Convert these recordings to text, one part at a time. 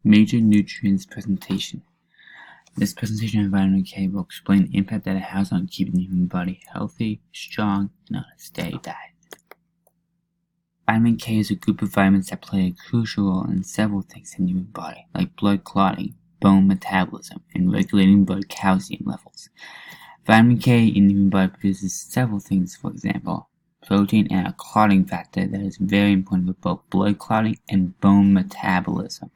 Major nutrients presentation. This presentation of vitamin K will explain the impact that it has on keeping the human body healthy, strong, and on a steady diet. Vitamin K is a group of vitamins that play a crucial role in several things in the human body, like blood clotting, bone metabolism, and regulating blood calcium levels. Vitamin K in the human body produces several things, for example, protein and a clotting factor that is very important for both blood clotting and bone metabolism.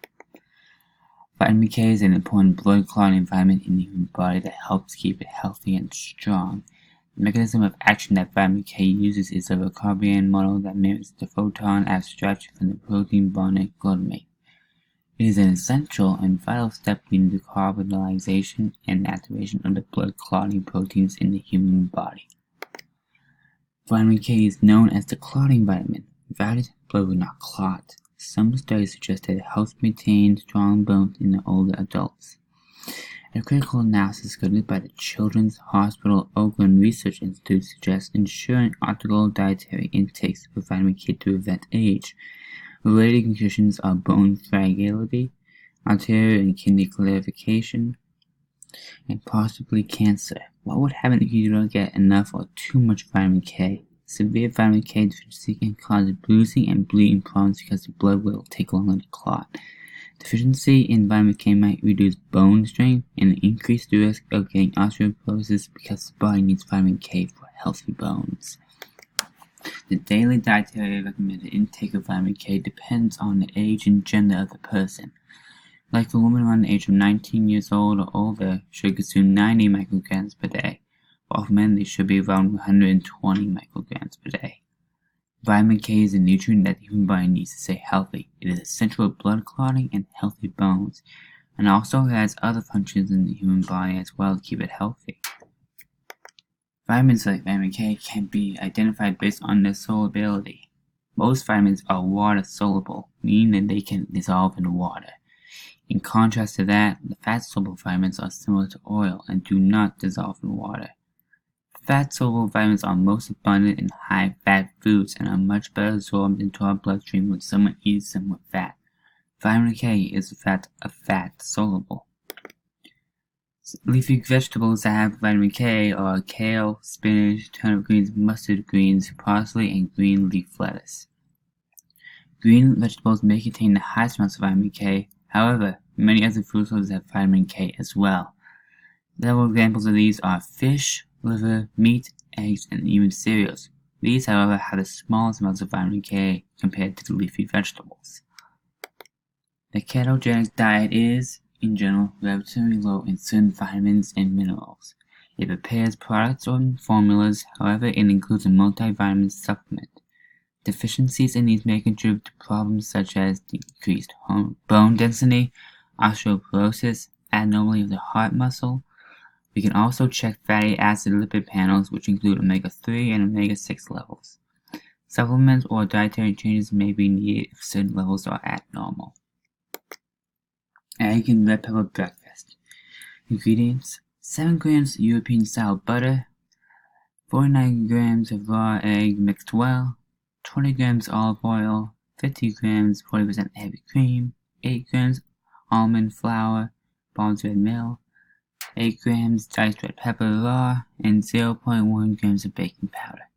Vitamin K is an important blood clotting vitamin in the human body that helps keep it healthy and strong. The mechanism of action that vitamin K uses is a Jacobian model that mirrors the photon abstraction from the protein bonded glutamate. It is an essential and vital step in the carbonylation and activation of the blood clotting proteins in the human body. Vitamin K is known as the clotting vitamin. Without it, blood would not clot. Some studies suggest that it helps maintain strong bones in the older adults. A critical analysis conducted by the Children's Hospital Oakland Research Institute suggests ensuring optimal dietary intakes of vitamin K to prevent age. Related conditions are bone fragility, arterial and kidney calcification, and possibly cancer. What would happen if you don't get enough or too much vitamin K? Severe vitamin K deficiency can cause bruising and bleeding problems because the blood will take longer to clot. Deficiency in vitamin K might reduce bone strength and increase the risk of getting osteoporosis because the body needs vitamin K for healthy bones. The daily dietary recommended intake of vitamin K depends on the age and gender of the person. Like a woman around the age of 19 years old or older should consume 90 micrograms per day, while for men they should be around 120 micrograms per day. Vitamin K is a nutrient that the human body needs to stay healthy. It is essential for blood clotting and healthy bones, and also has other functions in the human body as well to keep it healthy. Vitamins like vitamin K can be identified based on their solubility. Most vitamins are water soluble, meaning that they can dissolve in water. In contrast to that, the fat-soluble vitamins are similar to oil and do not dissolve in water. Fat-soluble vitamins are most abundant in high-fat foods and are much better absorbed into our bloodstream when someone eats them with fat. Vitamin K is in fact a fat-soluble. Leafy vegetables that have vitamin K are kale, spinach, turnip greens, mustard greens, parsley, and green leaf lettuce. Green vegetables may contain the highest amounts of vitamin K. However, many other food sources have vitamin K as well. Several examples of these are fish, liver, meat, eggs, and even cereals. These, however, have the smallest amounts of vitamin K compared to the leafy vegetables. The ketogenic diet is, in general, relatively low in certain vitamins and minerals. It prepares products or formulas, however, it includes a multivitamin supplement. Deficiencies in these may contribute to problems such as decreased bone density, osteoporosis, abnormality of the heart muscle. We can also check fatty acid lipid panels, which include omega-3 and omega-6 levels. Supplements or dietary changes may be needed if certain levels are abnormal. Egg and red pepper breakfast. Ingredients: 7 grams European-style butter, 49 grams of raw egg mixed well, 20 grams olive oil, 50 grams 40% heavy cream, 8 grams almond flour, Bond's red mill, 8 grams diced red pepper raw, and 0.1 grams of baking powder.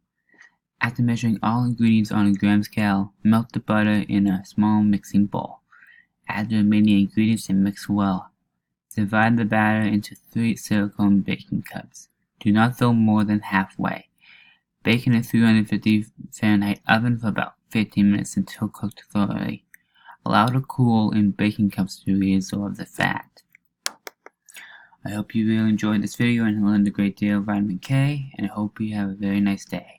After measuring all ingredients on a gram scale, melt the butter in a small mixing bowl. Add the remaining ingredients and mix well. Divide the batter into 3 silicone baking cups. Do not fill more than halfway. Bake in a 350 Fahrenheit oven for about 15 minutes until cooked thoroughly. Allow it to cool in baking cups to reabsorb the fat. I hope you really enjoyed this video and learned a great deal of vitamin K, and I hope you have a very nice day.